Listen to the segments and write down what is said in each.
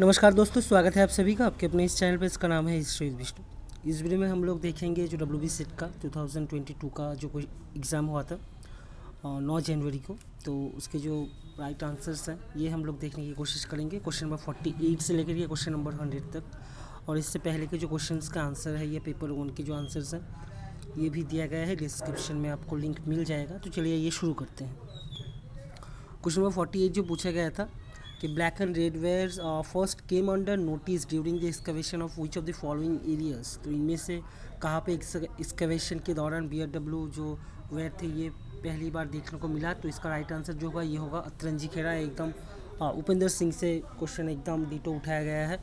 नमस्कार दोस्तों, स्वागत है आप सभी का आपके अपने इस चैनल पे। इसका नाम है हिस्ट्री विद विष्णु। इस वीडियो में हम लोग देखेंगे जो डब्ल्यू बी सेट का 2022 का जो कोई एग्ज़ाम हुआ था 9 जनवरी को। तो उसके जो राइट आंसर्स हैं ये हम लोग देखने की कोशिश करेंगे, क्वेश्चन नंबर 48 से लेकर ये क्वेश्चन नंबर 100 तक। और इससे पहले के जो क्वेश्चंस का आंसर है, ये पेपर 1 के जो आंसर्स हैं ये भी दिया गया है, डिस्क्रिप्शन में आपको लिंक मिल जाएगा। तो चलिए ये शुरू करते हैं। क्वेश्चन नंबर 48 जो पूछा गया था कि black and red wares first came under notice during the excavation of which of the following areas. तो इनमें से कहाँ पे एक्सकवेशन के दौरान BRW जो वेयर थे ये पहली बार देखने को मिला। तो इसका राइट आंसर जो होगा ये होगा अतरंजी खेड़ा। एकदम उपेंद्र सिंह से क्वेश्चन एकदम डिटो उठाया गया है।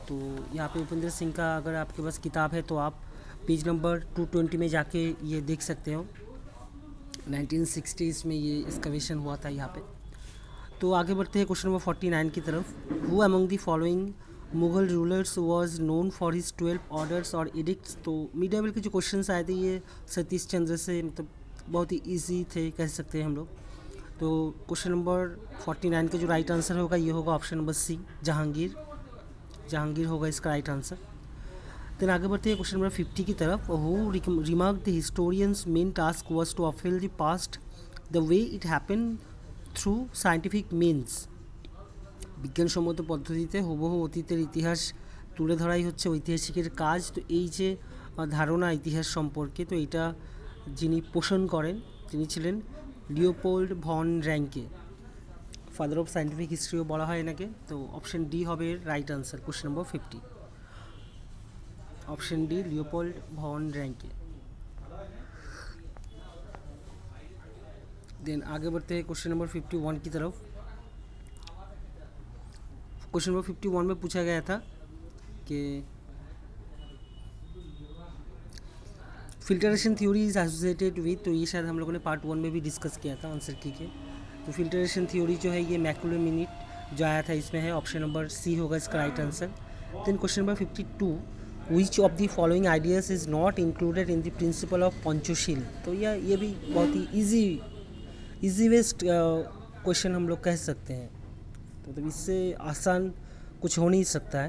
तो यहाँ पे उपेंद्र सिंह का अगर आपके पास किताब है तो आप पेज नंबर 220 में जाके ये देख सकते हो। 1960s में ये एक्सकवेशन हुआ था यहाँ पे। तो आगे बढ़ते हैं क्वेश्चन नंबर 49 की तरफ। Who among the following Mughal rulers was known for his 12 orders और एडिक्ट्स। तो मिड लेवल के जो क्वेश्चंस आए थे ये सतीश चंद्र से मतलब बहुत ही ईजी थे कह सकते हैं हम लोग। तो क्वेश्चन नंबर 49 का जो राइट आंसर होगा ये होगा option number C, Jahangir. Jahangir होगा इसका राइट आंसर। देन आगे बढ़ते हैं क्वेश्चन नंबर 50 की तरफ। Who remark the historians main task was to upheal the past the way it happen through scientific means. বিজ্ঞানসম্মত পদ্ধতিতে হুবহু অতীতের ইতিহাস তুলে ধরাই হচ্ছে ঐতিহাসিকের কাজ। তো এই যে ধারণা ইতিহাস সম্পর্কে, তো এটা যিনি পোষণ করেন তিনি ছিলেন Leopold von Ranke. Father of scientific হিস্ট্রিও বলা হয় এনাকে। তো অপশন ডি হবে right answer question number 50। Option D Leopold von Ranke. Then आगे बढ़ते हैं क्वेश्चन नंबर 51 की तरफ। क्वेश्चन नंबर 51 में पूछा गया था कि filtration theory is associated with. तो ये शायद हम लोगों ने पार्ट 1 में भी डिस्कस किया था आंसर की के। तो फिल्टरेशन थ्योरी जो है ये मैकुलर मिनट जो आया था इसमें है। ऑप्शन नंबर सी होगा इसका right answer. Then question number 52, which of the following ideas is not included in the principle of Panchsheel. तो ये भी बहुत ही इजी वेस्ट क्वेश्चन हम लोग कह सकते हैं। तो मतलब इससे आसान कुछ हो नहीं सकता है।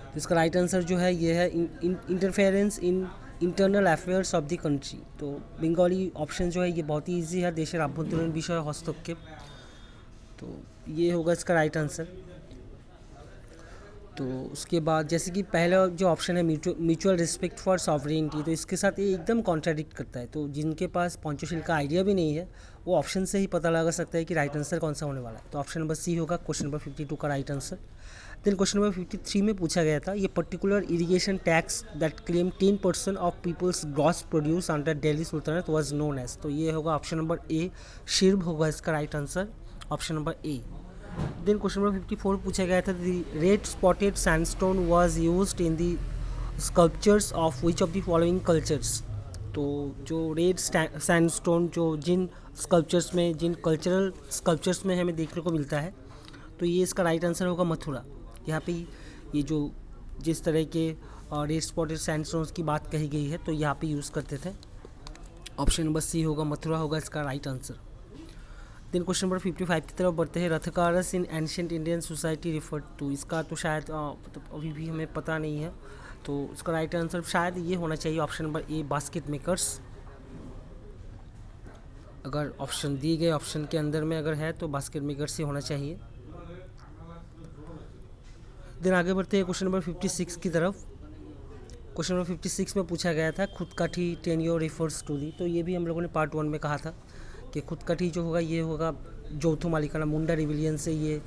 तो इसका राइट आंसर जो है ये है interference in internal affairs of the country. तो बंगाली ऑप्शन जो है ये बहुत ही ईजी है, देशेर आभ्यंतरीण विषय हस्तक्षेप। तो ये होगा इसका राइट आंसर। तो उसके बाद जैसे कि पहला जो ऑप्शन है म्यूचुअल रिस्पेक्ट फॉर सॉवरेनिटी, तो इसके साथ ये एकदम कॉन्ट्राडिक्ट करता है। तो जिनके पास पंचशील का आइडिया भी नहीं है वो ऑप्शन से ही पता लगा सकता है कि राइट आंसर कौन सा होने वाला है। तो ऑप्शन नंबर सी होगा क्वेश्चन नंबर 52 का right answer. Then question number 53 में पूछा गया था ये particular irrigation tax that claim 10% of peoples gross produce under Delhi सुल्तानत वाज नोन एज। तो ये होगा ऑप्शन नंबर ए, शिर्ब होगा इसका right answer, option number A. Then question number 54 पूछा गया था the red spotted sandstone was used in the sculptures of which of the following cultures. तो जो रेड सैंडस्टोन जो जिन स्कल्पचर्स में, जिन कल्चरल स्कल्पचर्स में हमें देखने को मिलता है, तो ये इसका राइट आंसर होगा मथुरा। यहाँ पे ये जो जिस तरह के रेड स्पॉटेड सैंडस्टोन्स की बात कही गई है तो यहाँ पे यूज़ करते थे। ऑप्शन नंबर सी होगा, मथुरा होगा इसका right answer. Then question number 55 की तरफ बढ़ते हैं। रथकारस in ancient Indian society referred to. इसका तो शायद मतलब अभी भी हमें पता नहीं है। तो उसका राइट आंसर शायद ये होना चाहिए ऑप्शन नंबर ए, बास्केट मेकर्स। अगर ऑप्शन दिए गए ऑप्शन के अंदर में अगर है तो बास्केट मेकर्स ही होना चाहिए। देन आगे बढ़ते हैं क्वेश्चन नंबर 56 की तरफ। क्वेश्चन नंबर 56 में पूछा गया था खुदकाठी टेन्योर रिफर्स टू दी। तो ये भी हम लोगों ने पार्ट 1 में कहा था कि खुदकाठी जो होगा ये होगा जोथू मालिकाना मुंडा रिविलियन से ये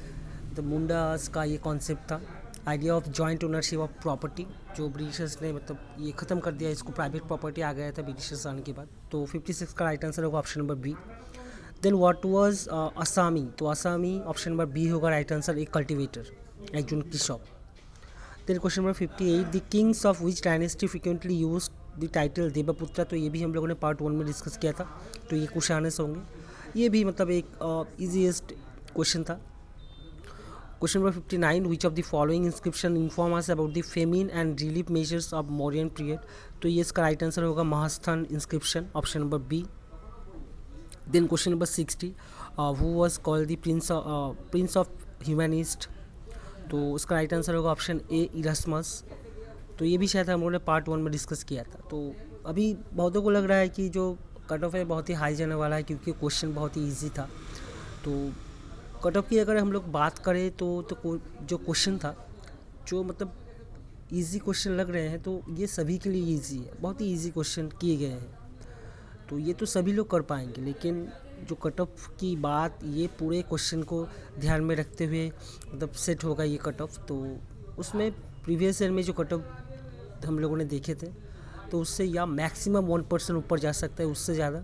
तो मुंडास का ये कॉन्सेप्ट था, idea of joint ownership of property, जो ब्रिटिशर्स ने मतलब ये ख़त्म कर दिया, इसको प्राइवेट प्रॉपर्टी आ गया था ब्रिटिशर्स आने के बाद। तो 56 का राइट आंसर होगा option number B. Then what was असामी। तो असामी ऑप्शन नंबर बी होगा राइट आंसर, एक कल्टिवेटर, एकजन कृषक। Then question number 58, the kings of which dynasty frequently use the title देवपुत्र। तो ये भी हम लोगों ने पार्ट 1 में डिस्कस किया था। तो ये कुशानस होंगे। ये भी मतलब एक ईजीएस्ट क्वेश्चन था। Question number 59, which of the following inscription inform us about the famine and relief measures of Mauryan period. तो ये इसका राइट आंसर होगा Mahasthan inscription, option number B. Then question number 60, who was called the prince of humanist. तो उसका right answer होगा option A Erasmus. तो ये भी शायद हम लोगों ने पार्ट 1 में डिस्कस किया था। तो अभी बहुतों को लग रहा है कि जो कट ऑफ है बहुत ही हाई जाने वाला है, क्योंकि क्वेश्चन बहुत ही ईजी था। तो कट ऑफ की अगर हम लोग बात करें तो जो क्वेश्चन था, जो मतलब इजी क्वेश्चन लग रहे हैं, तो ये सभी के लिए इजी है, बहुत ही इजी क्वेश्चन किए गए हैं। तो ये तो सभी लोग कर पाएंगे, लेकिन जो कट ऑफ की बात, ये पूरे क्वेश्चन को ध्यान में रखते हुए मतलब सेट होगा ये कट ऑफ। तो उसमें प्रीवियस ईयर में जो कट ऑफ हम लोगों ने देखे थे, तो उससे या मैक्सिमम 1% ऊपर जा सकता है, उससे ज़्यादा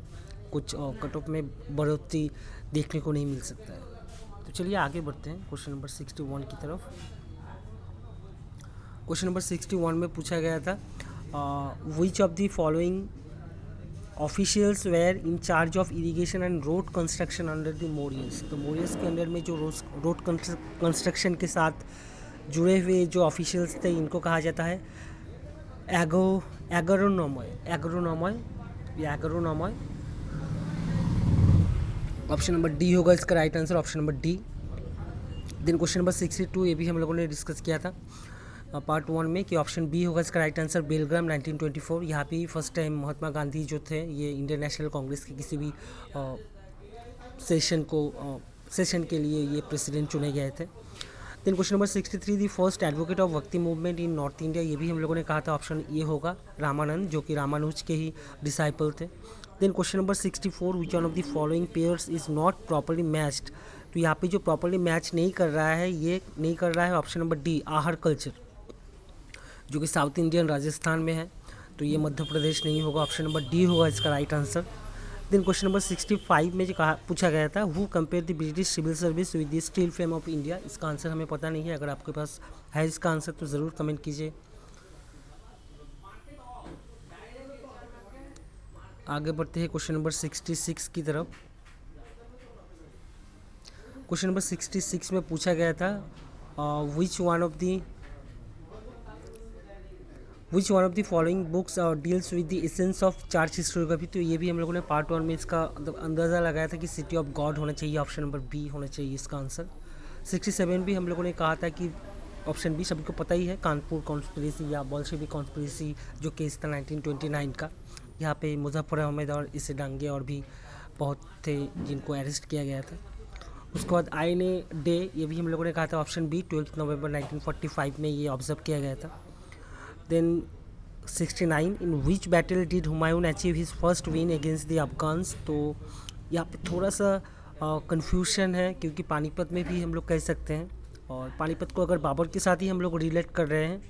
कुछ कट ऑफ में बढ़ोतरी देखने को नहीं मिल सकता है। तो चलिए आगे बढ़ते हैं क्वेश्चन नंबर 61 की तरफ। क्वेश्चन नंबर 61 में पूछा गया था which of the following officials were in charge of irrigation and road construction under the Mauryas. तो मौर्यस के अंडर में जो रोड कंस्ट्रक्शन के साथ जुड़े हुए जो ऑफिशियल्स थे, इनको कहा जाता है एग्रोनॉमय। ऑप्शन नंबर डी होगा इसका right answer, option number D. Then question number 62, ये भी हम लोगों ने डिस्कस किया था पार्ट 1 में, कि ऑप्शन बी होगा इसका राइट आंसर, बेलग्राम 1924। यहाँ पे फर्स्ट टाइम महात्मा गांधी जो थे, ये इंडियन नेशनल कांग्रेस के किसी भी सेशन के लिए ये प्रेसिडेंट चुने गए थे। Then question number 63, the first advocate of bhakti movement in North India. ये भी हम लोगों ने कहा था ऑप्शन ये होगा रामानंद, जो कि रामानुज के ही डिसाइपल थे। Then question number 64, which one of the following pairs is not properly matched. तो यहाँ पे जो प्रॉपर्ली मैच नहीं कर रहा है, ये नहीं कर रहा है ऑप्शन नंबर डी आहर कल्चर, जो कि साउथ इंडियन राजस्थान में है। तो ये मध्य प्रदेश नहीं होगा, ऑप्शन नंबर डी होगा इसका right answer. Then question number 65 में जो पूछा गया था, who compare the British civil service with the steel frame of India. इसका आंसर हमें पता नहीं है, अगर आपके पास है इसका आंसर तो ज़रूर कमेंट कीजिए। आगे बढ़ते हैं क्वेश्चन नंबर 66 की तरफ। क्वेश्चन नंबर 66 में पूछा गया था विच one of the following books deals with the essence of church historiography. तो ये भी हम लोगों ने पार्ट 1 में इसका मतलब अंदाज़ा लगाया था कि सिटी ऑफ गॉड होना चाहिए, ऑप्शन नंबर बी होना चाहिए इसका आंसर। 67 भी हम लोगों ने कहा था कि ऑप्शन बी, सभी को पता ही है, कानपुर कॉन्स्पिरेसी या बोल्शेविक कॉन्स्पिरेसी जो केस था 1929 का। यहाँ पे मुजफ्फर अहमद और इससे डांगे और भी बहुत थे जिनको अरेस्ट किया गया था। उसके बाद आईएनए डे, ये भी हम लोगों ने कहा था ऑप्शन बी, 12 नवंबर 1945 में ये ऑब्जर्व किया गया था। Then 69, in which battle did Humayun achieve his first win against the Afghans. तो यहाँ पे थोड़ा सा कन्फ्यूशन है, क्योंकि पानीपत में भी हम लोग कह सकते हैं, और पानीपत को अगर बाबर के साथ ही हम लोग रिलेट कर रहे हैं,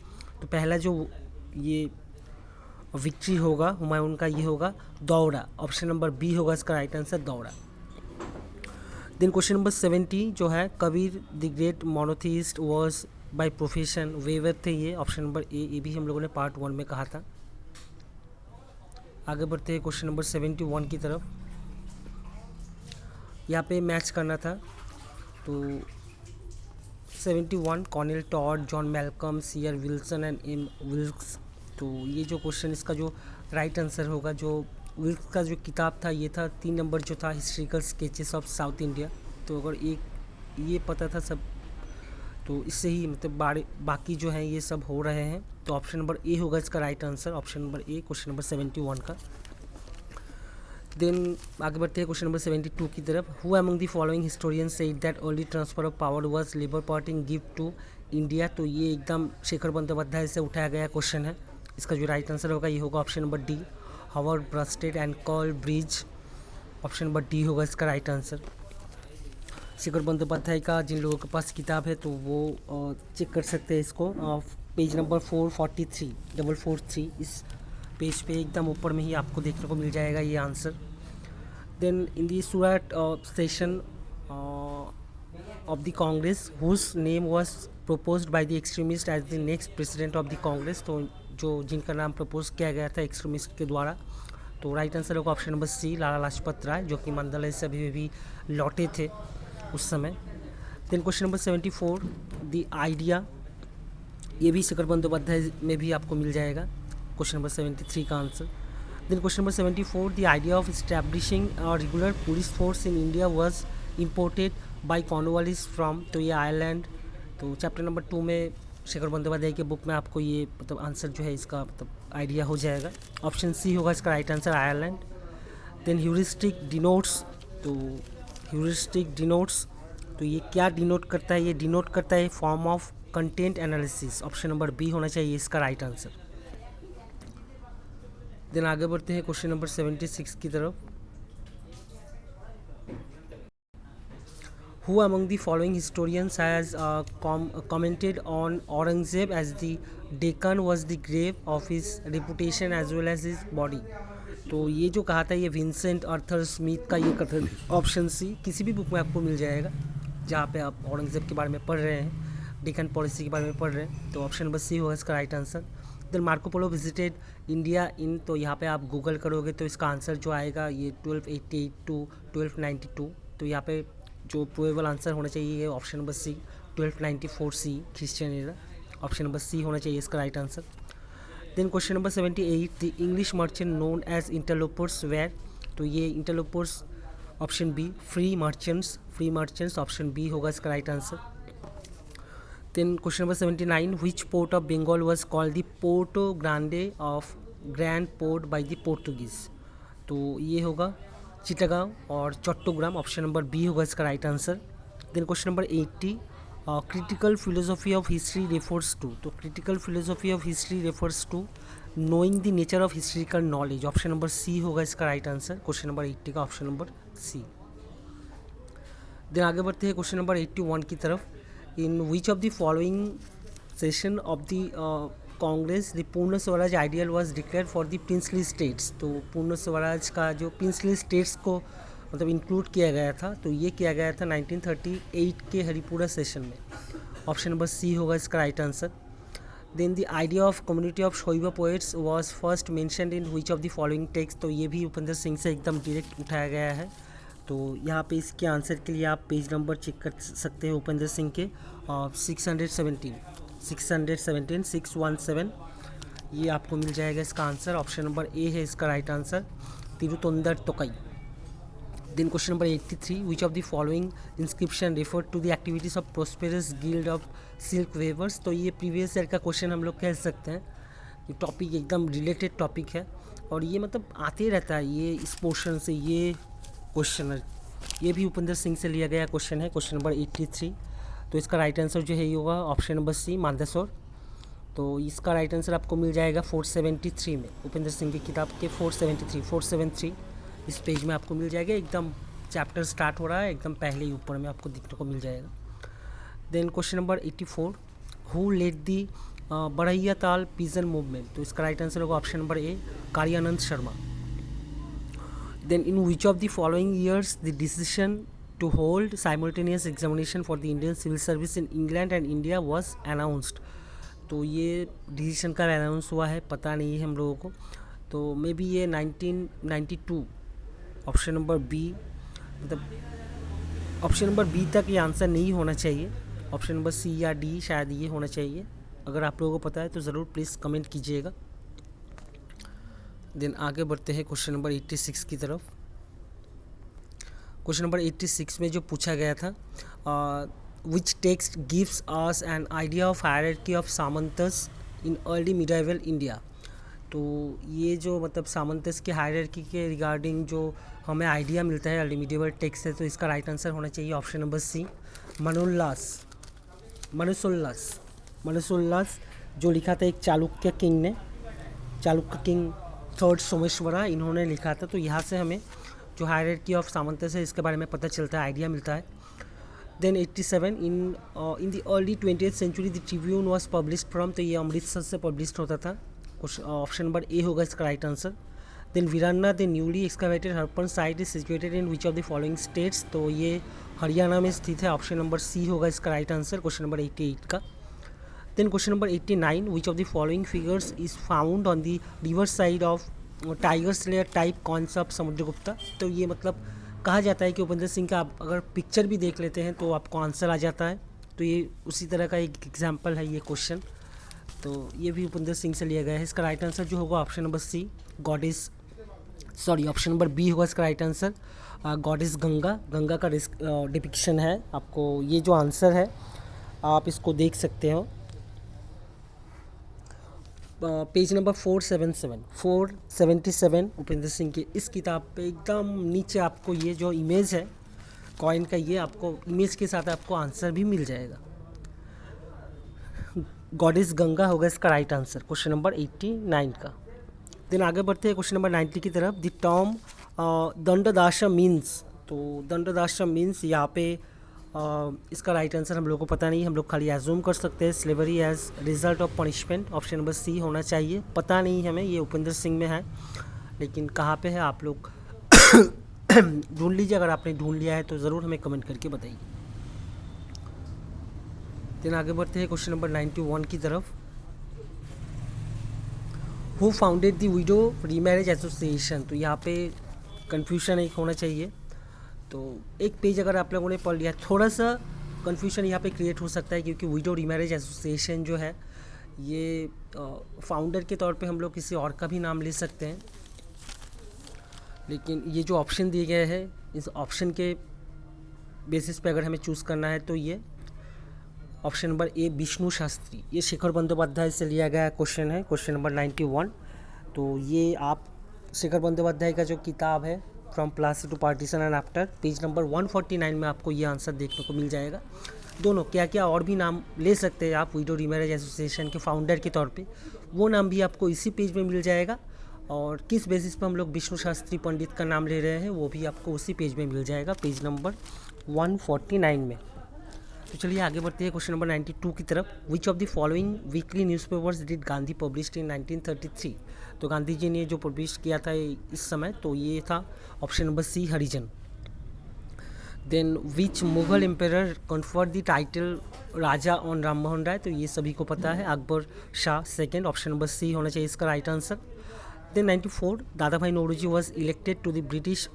तो पहला जो ये विक्ट्री होगा हुमायूं का, ये होगा दौड़ा, ऑप्शन नंबर बी होगा इसका राइट आंसर, दौड़ा। देन क्वेश्चन नंबर 70 जो है, Kabir the great monotheist was by profession weaver थे, ये ऑप्शन नंबर ए। ये भी हम लोगों ने पार्ट 1 में कहा था। आगे बढ़ते हैं क्वेश्चन नंबर 71 की तरफ। यहाँ पे मैच करना था, तो 71 colonel Tod, John Malcolm, CR Wilson and M Wilks. तो ये जो क्वेश्चन, इसका जो राइट आंसर होगा, जो विल्क्स का जो किताब था, ये था 3 नंबर जो था, historical sketches of south India. तो अगर एक ये पता था सब, तो इससे ही मतलब बाकी जो हैं ये सब हो रहे हैं। तो ऑप्शन नंबर ए होगा इसका राइट आंसर, ऑप्शन नंबर ए, क्वेश्चन नंबर 71 का। देन आगे बढ़ते हैं क्वेश्चन नंबर 72 की तरफ। Who among the following historian said that early transfer of power was labour party gift to India. तो ये एकदम शेखर बंदोपाध्याय से उठाया गया क्वेश्चन है। इसका जो राइट आंसर होगा ये होगा option number D, Howard Brasted and Carl Bridge, option number D होगा इसका राइट आंसर। शेखर बंदोपाध्याय का जिन लोगों के पास किताब है तो वो चेक कर सकते हैं इसको, पेज नंबर 443 इस पेज पे एकदम ऊपर में ही आपको देखने को मिल जाएगा ये answer. Then in the Surat session of the Congress whose name was proposed by the extremist as the next president of the Congress. तो जो जिनका नाम प्रपोज किया गया था एक्सट्रीमिस्ट के द्वारा, तो राइट आंसर होगा ऑप्शन नंबर सी, लाला लाजपत राय, जो कि मंदलय से अभी भी लौटे थे उस समय। Then question number 74, the idea, ये भी शेखर बंदोपाध्याय में भी आपको मिल जाएगा, क्वेश्चन नंबर 73 का आंसर। Then question number 74, the idea of establishing a regular police force in India was imported by Cornwallis from. तो ये आयरलैंड, तो चैप्टर नंबर 2 में शेखर बंदोपाध्याय के बुक में आपको ये मतलब आंसर जो है इसका मतलब आइडिया हो जाएगा। ऑप्शन सी होगा इसका right answer, Ireland. Then heuristic denotes, तो ह्यूरिस्टिक डिनोट्स तो ये क्या डिनोट करता है, ये डिनोट करता है form of content analysis. Option number B होना चाहिए इसका राइट आंसर। देन आगे बढ़ते हैं क्वेश्चन नंबर 76 की तरफ। Who among the following historians has commented on Aurangzeb as the Deccan was the grave of his reputation as well as his body? तो ये जो कहा था ये विंसेंट आर्थर स्मिथ का ये कथन, ऑप्शन सी किसी भी बुक में आपको मिल जाएगा जहाँ पे आप औरंगजेब के बारे में पढ़ रहे हैं, डेक्कन पॉलिसी के बारे में पढ़ रहे हैं, तो ऑप्शन नंबर सी होगा इसका right answer. Then Marco Polo visited India in, तो यहाँ पे आप गूगल करोगे तो इसका आंसर जो आएगा ये 1288 टू 1292, तो यहाँ पे जो प्रोबेबल आंसर होना चाहिए ये option number C 1294 C Christian era, option number C होना चाहिए इसका right answer. Then question number 78, the English merchant known as interlopers were, तो ये interlopers option B free merchants option B होगा इसका right answer. Then question number 79, which port of Bengal was called the Porto Grande of grand port by the Portuguese, तो ये होगा चिटागांव और Chattogram, option number B होगा इसका right answer. Then question number 80, critical philosophy of history refers to, तो critical philosophy of history refers to knowing the nature of historical knowledge, option number C होगा इसका right answer. Question number 80 का option number सी। Then आगे बढ़ते हैं question number 81 की तरफ। In which of the following session of the Congress the Purna Swaraj ideal was declare for the princely states, तो पूर्ण स्वराज का जो प्रिंसली स्टेट्स को मतलब इंक्लूड किया गया था, तो ये किया गया था 1938 के हरिपुरा सेशन में, ऑप्शन नंबर सी होगा इसका right answer. Then the idea of community of Shaiva poets was first mentioned in which of the following text, तो ये भी उपेंद्र सिंह से एकदम डायरेक्ट उठाया गया है, तो यहाँ पे इसके आंसर के लिए आप पेज नंबर चेक कर सकते हैं उपेंद्र सिंह के 617 ये आपको मिल जाएगा इसका आंसर, ऑप्शन नंबर ए है इसका right answer, Tiruthondar Thogai. Then question number 83, which of the following inscription refer to the activities of prosperous guild of silk weavers, तो ये प्रीवियस ईयर का क्वेश्चन हम लोग कह सकते हैं, ये टॉपिक एकदम रिलेटेड टॉपिक है और ये मतलब आते रहता है ये इस पोर्शन से, ये क्वेश्चन ये भी उपेंद्र सिंह से लिया गया क्वेश्चन है, क्वेश्चन नंबर 83, तो इसका राइट आंसर जो है ये होगा ऑप्शन नंबर सी मांदेश्वर, तो इसका राइट आंसर आपको मिल जाएगा 473 में, उपेंद्र सिंह की किताब के 473 इस पेज में आपको मिल जाएगा, एकदम चैप्टर स्टार्ट हो रहा है एकदम पहले ही ऊपर में आपको दिखने को मिल जाएगा। Then question number 84, who led the Barahiya Tal peasant movement, तो इसका राइट आंसर होगा option number A Karyanand Sharma. Then in which of the following years the decision to hold simultaneous examination for the Indian civil service in England and India was announced, तो ये decision का announce हुआ है पता नहीं है हम लोगों को, तो मे बी ये 1992, ऑप्शन नंबर बी, मतलब ऑप्शन नंबर बी तक ये आंसर नहीं होना चाहिए, ऑप्शन नंबर सी या डी शायद ये होना चाहिए, अगर आप लोगों को पता है तो ज़रूर प्लीज़ कमेंट कीजिएगा। देन आगे बढ़ते हैं क्वेश्चन नंबर 86 की तरफ। क्वेश्चन नंबर 86 में जो पूछा गया था, which text gives us an idea of hierarchy of सामंतस इन अर्ली मिडाइवल इंडिया, तो ये जो मतलब सामंतस के हायरार्की के रिगार्डिंग जो हमें आइडिया मिलता है अर्ली मिडाइवल टेक्स्ट से, तो इसका राइट आंसर होना चाहिए ऑप्शन नंबर सी मनुसोल्लास जो लिखा था एक चालुक्य किंग ने, चालुक्य किंग थर्ड सोमेश्वरा इन्होंने लिखा था, तो यहाँ से हमें जो हायरार्की ऑफ सामंतस है इसके बारे में पता चलता है, आइडिया मिलता है। Then 87, in the early 20th century the Tribune was published from, तो ये अमृतसर से पब्लिश्ड होता था, ऑप्शन नंबर ए होगा इसका right answer. Then Bhirrana the newly excavated Harappan site is situated in which of the following states, तो ये हरियाणा में स्थित है, ऑप्शन नंबर सी होगा इसका राइट आंसर, क्वेश्चन नंबर 88 का। Then question number 89, which of the following figures is found on the river side of tiger slayer type coins of Samudragupta, तो ये मतलब कहा जाता है कि उपेंद्र सिंह का आप अगर पिक्चर भी देख लेते हैं तो आपको आंसर आ जाता है, तो ये उसी तरह का एक एग्जाम्पल है ये क्वेश्चन, तो ये भी उपेंद्र सिंह से लिया गया है। इसका राइट आंसर जो होगा option number C option number B होगा इसका राइट आंसर, गॉडेस गंगा का डिपिक्शन है आपको, ये जो आंसर है आप इसको देख सकते हो। पेज नंबर 477 उपेंद्र सिंह की इस किताब पे एकदम नीचे आपको ये जो इमेज है कॉइन का, ये आपको इमेज के साथ आपको आंसर भी मिल जाएगा। गॉडेस गंगा होगा इसका राइट आंसर, क्वेश्चन नंबर 89 का। देन आगे बढ़ते हैं क्वेश्चन नंबर 90 की तरफ। द टर्म दंडदाश्रम मीन्स, तो दंडदाश्रम मीन्स यहाँ पे इसका राइट आंसर हम लोग को पता नहीं, हम लोग खाली एज्यूम कर सकते हैं slavery as result of punishment, option number C होना चाहिए। पता नहीं हमें, ये उपेंद्र सिंह में है, लेकिन कहाँ पे है आप लोग ढूंढ लीजिए। अगर आपने ढूंढ लिया है तो ज़रूर हमें कमेंट करके बताइए। देन आगे बढ़ते हैं क्वेश्चन नंबर 91 की तरफ। Who founded the widow remarriage association, तो यहाँ पे कन्फ्यूजन एक होना चाहिए। तो एक पेज अगर आप लोगों ने पढ़ लिया, थोड़ा सा कन्फ्यूजन यहाँ पे क्रिएट हो सकता है, क्योंकि विडो रीमैरिज एसोसिएशन जो है ये फाउंडर के तौर पे हम लोग किसी और का भी नाम ले सकते हैं, लेकिन ये जो ऑप्शन दिए गए हैं इस ऑप्शन के बेसिस पे अगर हमें चूज़ करना है तो ये ऑप्शन नंबर ए विष्णु शास्त्री, ये शेखर बंदोपाध्याय से लिया गया क्वेश्चन है, क्वेश्चन नंबर 91। तो ये आप शेखर बंदोपाध्याय का जो किताब है from Plassey to partition and after, page number 149 में आपको ये आंसर देखने को मिल जाएगा। दोनों क्या क्या और भी नाम ले सकते हैं आप विडो रीमैरिज एसोसिएशन के फाउंडर के तौर पे, वो नाम भी आपको इसी पेज में मिल जाएगा, और किस बेसिस पर हम लोग विष्णु शास्त्री पंडित का नाम ले रहे हैं वो भी आपको उसी पेज में मिल जाएगा, पेज नंबर 149 में। तो चलिए आगे बढ़ते हैं क्वेश्चन नंबर 92 की तरफ। विच of the following weekly newspapers did Gandhi published in 1933, तो गांधी जी ने जो पब्लिश किया था इस समय, तो ये था option number C Harijan. Then which Mughal emperor conferred the title Raja on Ram Mohan Roy, तो ये सभी को पता है Akbar Shah second, option number C होना चाहिए इसका right answer. Then 94 Dadabhai Naoroji was elected to the British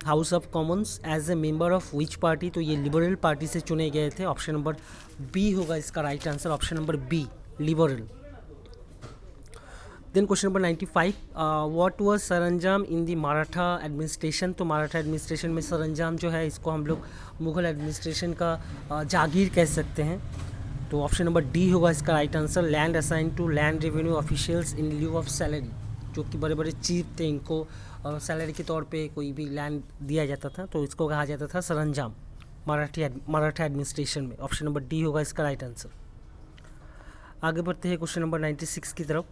House of Commons as a member of which party, तो ये लिबरल पार्टी से चुने गए थे, ऑप्शन नंबर बी होगा इसका right answer, option number B liberal. Then question number 95 what was saranjam in the Maratha administration, तो Maratha administration में सरंजाम जो है इसको हम लोग मुगल एडमिनिस्ट्रेशन का जागीर कह सकते हैं, तो ऑप्शन नंबर डी होगा इसका right answer. Land assign to land revenue officials in lieu of salary, जो कि बड़े बड़े चीफ थे, इनको सैलरी के तौर पे कोई भी लैंड दिया जाता था, तो इसको कहा जाता था सरंजाम मराठा एडमिनिस्ट्रेशन में, ऑप्शन नंबर डी होगा इसका राइट आंसर। आगे बढ़ते हैं क्वेश्चन नंबर 96 की तरफ।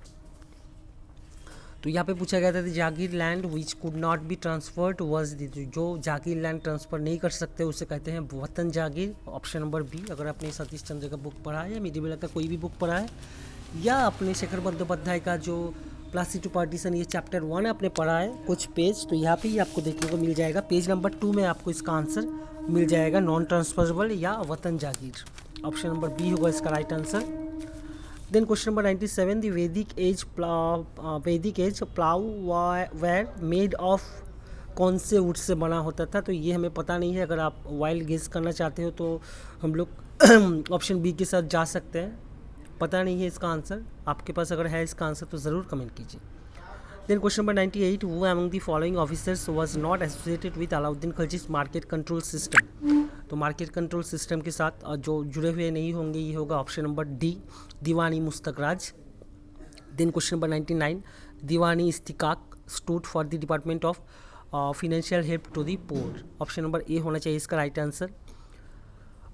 तो यहाँ पे पूछा गया था jagir land which could not be transferred was the, जो जागीर लैंड ट्रांसफ़र नहीं कर सकते उसे कहते हैं वतन जागीर, ऑप्शन नंबर बी। अगर आपने सतीश चंद्र का बुक पढ़ा है या मिडिबल का कोई भी बुक पढ़ा है, या अपने शेखर बंदोपाध्याय का जो प्लासी टू पार्टीशन ये चैप्टर 1 आपने पढ़ा है कुछ पेज, तो यहाँ पे ही आपको देखने को मिल जाएगा, पेज नंबर 2 में आपको इसका आंसर मिल जाएगा, नॉन ट्रांसफरेबल या वतन जागीर, ऑप्शन नंबर बी होगा इसका right answer. Then question number 97 the Vedic age plough were made of कौन से वुड से बना होता था, तो ये हमें पता नहीं है। अगर आप वाइल्ड गेस करना चाहते हो तो हम लोग ऑप्शन बी के साथ जा सकते हैं, पता नहीं है इसका आंसर, आपके पास अगर है इसका आंसर तो ज़रूर कमेंट कीजिए। Then question number 98 who among the following officers was not associated with Alauddin Khilji's market control system, तो मार्केट कंट्रोल सिस्टम के साथ जो जुड़े हुए नहीं होंगे ये होगा option number D Diwani Mustakhraj. Then question number 99 Diwani Istihqaq stood for the department of financial help to the poor, option number A होना चाहिए इसका राइट आंसर।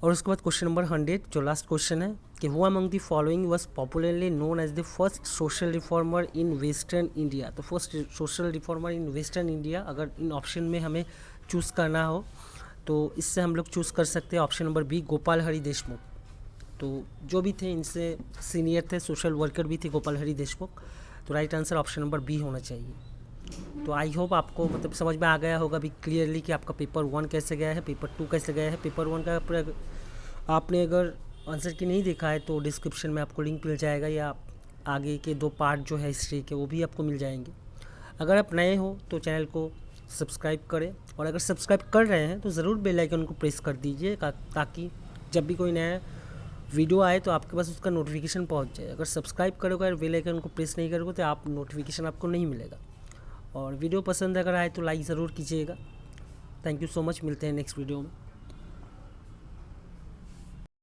और उसके बाद क्वेश्चन नंबर 100 जो लास्ट क्वेश्चन है कि who among the following was popularly known as the first social reformer in western India, तो first social reformer in western India अगर इन ऑप्शन में हमें चूज़ करना हो तो इससे हम लोग चूज़ कर सकते हैं option number B Gopal Hari Deshmukh, तो जो भी थे इनसे सीनियर थे, सोशल वर्कर भी थे गोपाल हरि देशमुख, तो right answer option number B होना चाहिए। तो आई होप आपको मतलब समझ में आ गया होगा भी क्लियरली कि आपका पेपर 1 कैसे गया है, पेपर 2 कैसे गया है। पेपर 1 का आपने अगर आंसर की नहीं देखा है तो डिस्क्रिप्शन में आपको लिंक मिल जाएगा, या आगे के 2 पार्ट जो है हिस्ट्री के वो भी आपको मिल जाएंगे। अगर आप नए हो तो चैनल को सब्सक्राइब करें, और अगर सब्सक्राइब कर रहे हैं तो ज़रूर बेल आइकन को प्रेस कर दीजिए ताकि जब भी कोई नया वीडियो आए तो आपके पास उसका नोटिफिकेशन पहुंच जाए। अगर सब्सक्राइब करोगे और बेल आइकन को प्रेस नहीं करोगे तो आप नोटिफिकेशन आपको नहीं मिलेगा। और वीडियो पसंद अगर आए तो लाइक ज़रूर कीजिएगा। थैंक यू सो मच, मिलते हैं नेक्स्ट वीडियो में।